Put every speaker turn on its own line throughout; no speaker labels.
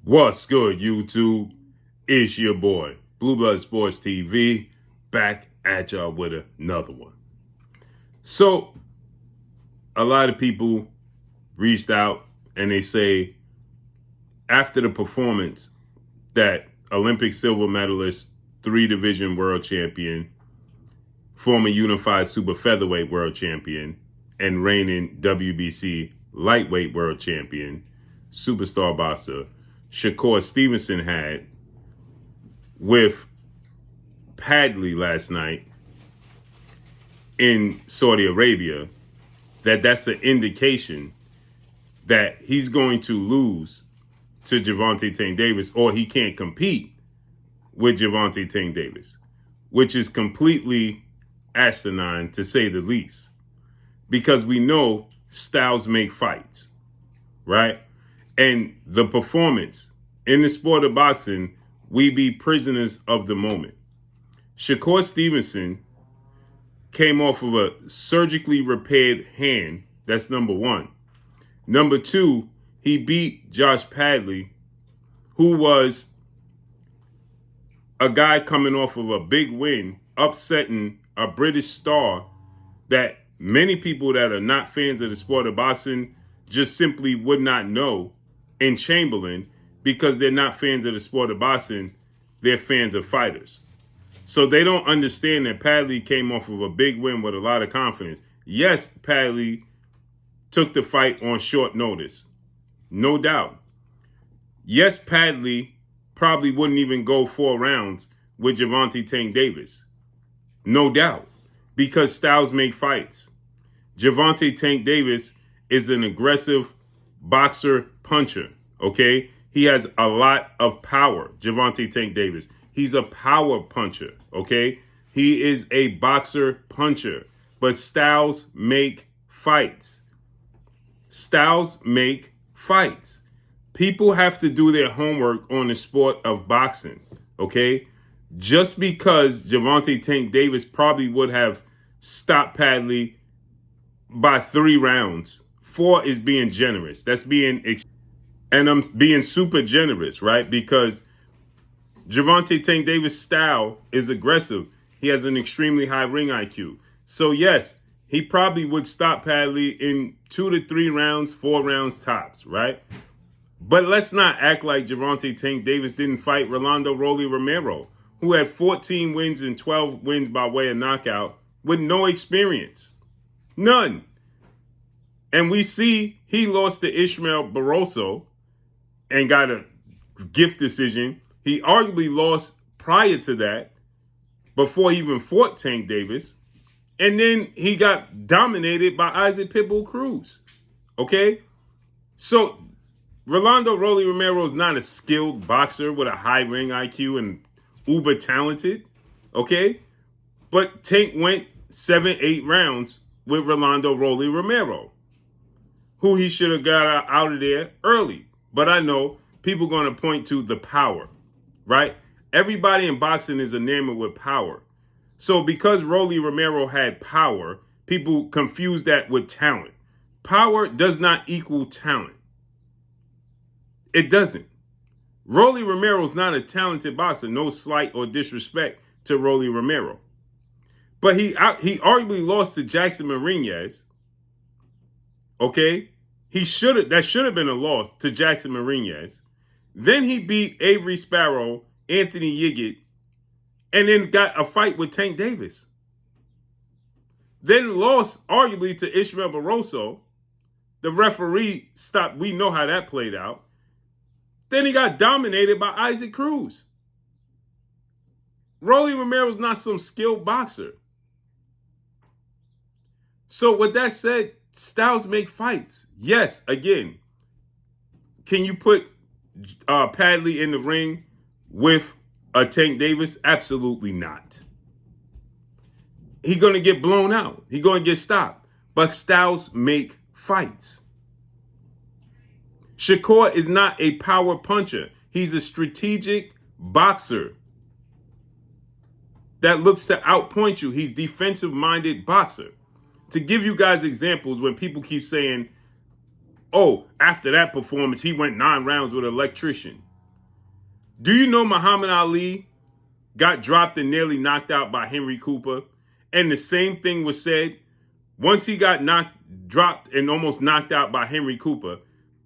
What's good, YouTube? It's your boy, Blue Blood Sports TV, back at y'all with another one. So, a lot of people reached out and they say, after the performance that Olympic silver medalist, 3-division world champion, former unified super featherweight world champion, and reigning WBC lightweight world champion, superstar boxer, Shakur Stevenson had with Padley last night in Saudi Arabia, that's an indication that he's going to lose to Gervonta Tank Davis, or he can't compete with Gervonta Tank Davis, which is completely asinine to say the least, because we know styles make fights, right? And the performance in the sport of boxing, we be prisoners of the moment. Shakur Stevenson came off of a surgically repaired hand. That's number one. Number two, he beat Josh Padley, who was a guy coming off of a big win, upsetting a British star that many people that are not fans of the sport of boxing just simply would not know, in Chamberlain, because they're not fans of the sport of boxing, they're fans of fighters. So they don't understand that Padley came off of a big win with a lot of confidence. Yes, Padley took the fight on short notice, no doubt. Yes, Padley probably wouldn't even go 4 rounds with Gervonta Tank Davis, no doubt, because styles make fights. Gervonta Tank Davis is an aggressive boxer puncher, okay? He has a lot of power, Gervonta Tank Davis. He's a power puncher, okay? He is a boxer puncher, but styles make fights. Styles make fights. People have to do their homework on the sport of boxing, okay? Just because Gervonta Tank Davis probably would have stopped Padley by 3 rounds. 4 is being generous. That's being, and I'm being super generous, right? Because Gervonta Tank Davis' style is aggressive. He has an extremely high ring IQ. So yes, he probably would stop Padley in 2 to 3 rounds, 4 rounds tops, right? But let's not act like Gervonta Tank Davis didn't fight Rolando Rolly Romero, who had 14 wins and 12 wins by way of knockout with no experience. None. And we see he lost to Ishmael Barroso and got a gift decision. He arguably lost prior to that, before he even fought Tank Davis. And then he got dominated by Isaac Pitbull Cruz. Okay? So Rolando Rolly Romero is not a skilled boxer with a high ring IQ and uber talented. Okay? But Tank went 7-8 rounds with Rolando Rolly Romero, who he should have got out of there early. But I know people are going to point to the power, right? Everybody in boxing is enamored with power. So because Rolly Romero had power, people confuse that with talent. Power does not equal talent. It doesn't. Rolly Romero's not a talented boxer. No slight or disrespect to Rolly Romero. But he arguably lost to Jackson Mariñez. Okay? That should have been a loss to Jackson Mariñez. Then he beat Avery Sparrow, Anthony Yiggett, and then got a fight with Tank Davis. Then lost arguably to Ishmael Barroso. The referee stopped. We know how that played out. Then he got dominated by Isaac Cruz. Rolly Romero's not some skilled boxer. So with that said, styles make fights. Yes, again, can you put Padley in the ring with a Tank Davis? Absolutely not. He's going to get blown out. He's going to get stopped. But styles make fights. Shakur is not a power puncher. He's a strategic boxer that looks to outpoint you. He's defensive-minded boxer. To give you guys examples, when people keep saying, oh, after that performance, he went 9 rounds with an electrician. Do you know Muhammad Ali got dropped and nearly knocked out by Henry Cooper? And the same thing was said once he got dropped and almost knocked out by Henry Cooper.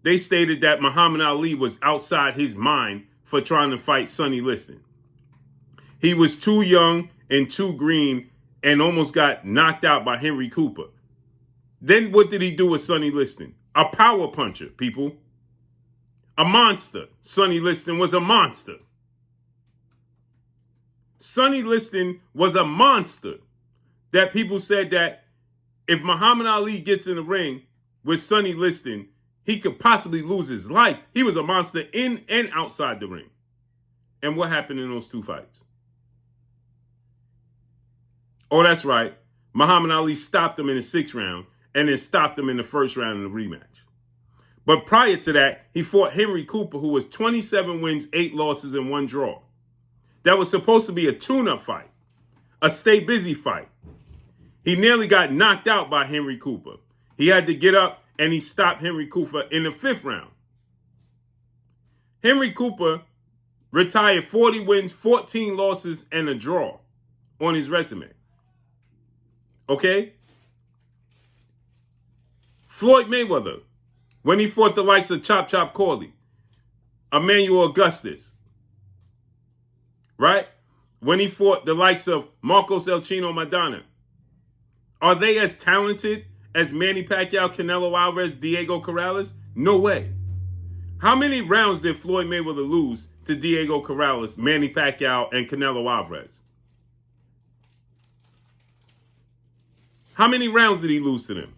They stated that Muhammad Ali was outside his mind for trying to fight Sonny Liston. He was too young and too green and almost got knocked out by Henry Cooper. Then what did he do with Sonny Liston? A power puncher, people. A monster. Sonny Liston was a monster. Sonny Liston was a monster that people said that if Muhammad Ali gets in the ring with Sonny Liston, he could possibly lose his life. He was a monster in and outside the ring. And what happened in those two fights? Oh, that's right. Muhammad Ali stopped him in the 6th round and then stopped him in the 1st round in the rematch. But prior to that, he fought Henry Cooper, who was 27 wins, 8 losses, and 1 draw. That was supposed to be a tune-up fight, a stay busy fight. He nearly got knocked out by Henry Cooper. He had to get up and he stopped Henry Cooper in the 5th round. Henry Cooper retired 40 wins, 14 losses, and a draw on his resume. Okay? Floyd Mayweather, when he fought the likes of Chop Chop Corley, Emmanuel Augustus, right? When he fought the likes of Marcos El Chino Maidana, are they as talented as Manny Pacquiao, Canelo Alvarez, Diego Corrales? No way. How many rounds did Floyd Mayweather lose to Diego Corrales, Manny Pacquiao, and Canelo Alvarez? How many rounds did he lose to them?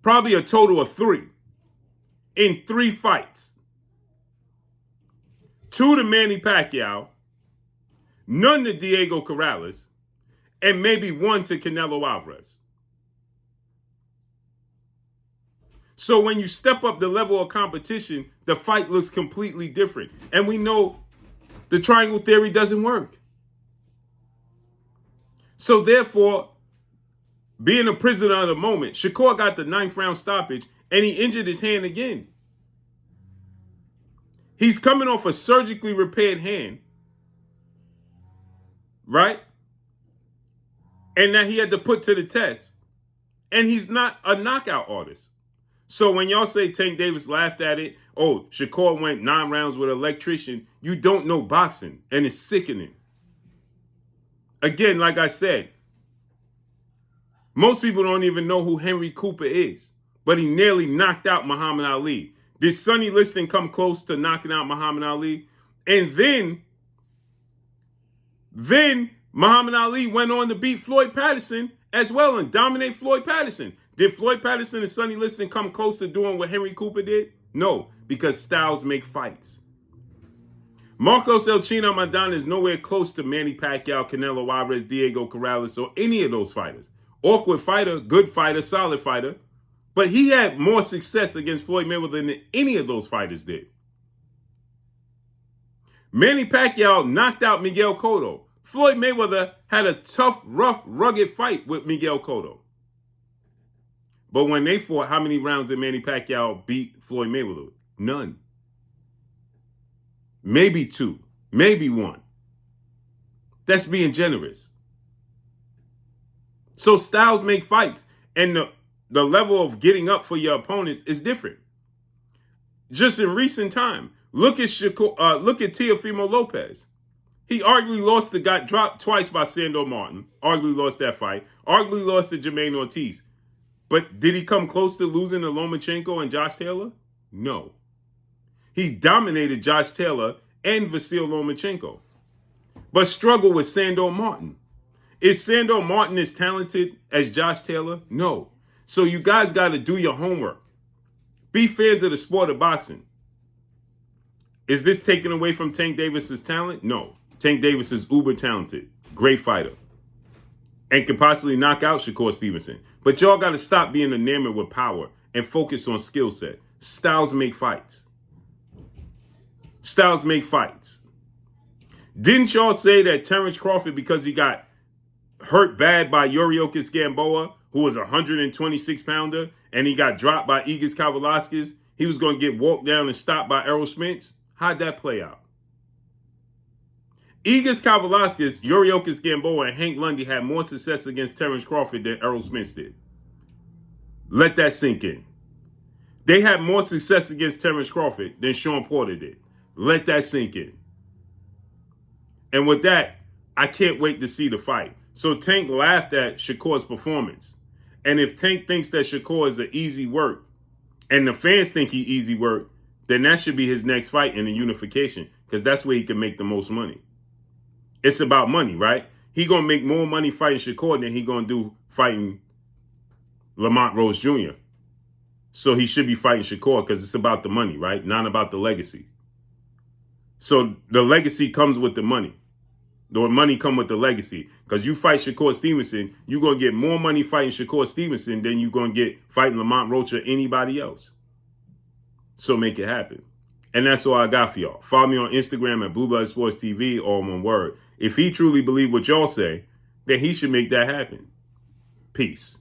Probably a total of 3 in 3 fights. 2 to Manny Pacquiao, none to Diego Corrales, and maybe 1 to Canelo Alvarez. So when you step up the level of competition, the fight looks completely different. And we know the triangle theory doesn't work. So therefore, being a prisoner of the moment, Shakur got the 9th round stoppage and he injured his hand again. He's coming off a surgically repaired hand, right? And that he had to put to the test. And he's not a knockout artist. So when y'all say Tank Davis laughed at it, oh, Shakur went 9 rounds with an electrician, you don't know boxing, and it's sickening. Again, like I said, most people don't even know who Henry Cooper is, but he nearly knocked out Muhammad Ali. Did Sonny Liston come close to knocking out Muhammad Ali? And then Muhammad Ali went on to beat Floyd Patterson as well and dominate Floyd Patterson. Did Floyd Patterson and Sonny Liston come close to doing what Henry Cooper did? No, because styles make fights. Marcos El Chino Maidana is nowhere close to Manny Pacquiao, Canelo Alvarez, Diego Corrales, or any of those fighters. Awkward fighter, good fighter, solid fighter. But he had more success against Floyd Mayweather than any of those fighters did. Manny Pacquiao knocked out Miguel Cotto. Floyd Mayweather had a tough, rough, rugged fight with Miguel Cotto. But when they fought, how many rounds did Manny Pacquiao beat Floyd Mayweather? None. Maybe 2. Maybe 1. That's being generous. So styles make fights. And the level of getting up for your opponents is different. Just in recent time, look at Teofimo Lopez. He arguably got dropped twice by Sandor Martin. Arguably lost that fight. Arguably lost to Jermaine Ortiz. But did he come close to losing to Lomachenko and Josh Taylor? No. He dominated Josh Taylor and Vasyl Lomachenko, but struggled with Sandor Martin. Is Sandor Martin as talented as Josh Taylor? No. So you guys got to do your homework. Be fans of the sport of boxing. Is this taken away from Tank Davis's talent? No. Tank Davis is uber talented, great fighter, and could possibly knock out Shakur Stevenson. But y'all got to stop being enamored with power and focus on skill set. Styles make fights. Styles make fights. Didn't y'all say that Terrence Crawford, because he got hurt bad by Yuriorkis Gamboa, who was a 126-pounder, and he got dropped by Igis Kavalaskis, he was going to get walked down and stopped by Errol Spence? How'd that play out? Igis Kavalauskas, Yuriorkis Gamboa, and Hank Lundy had more success against Terrence Crawford than Errol Spence did. Let that sink in. They had more success against Terrence Crawford than Sean Porter did. Let that sink in. And with that, I can't wait to see the fight. So Tank laughed at Shakur's performance. And if Tank thinks that Shakur is an easy work, and the fans think he easy work, then that should be his next fight in the unification, because that's where he can make the most money. It's about money, right? He going to make more money fighting Shakur than he going to do fighting Lamont Rose Jr. So he should be fighting Shakur because it's about the money, right? Not about the legacy. So the legacy comes with the money. The money come with the legacy. Because you fight Shakur Stevenson, you're going to get more money fighting Shakur Stevenson than you're going to get fighting Lamont Roach or anybody else. So make it happen. And that's all I got for y'all. Follow me on Instagram at Blue Blood Sports TV, all one word. If he truly believe what y'all say, then he should make that happen. Peace.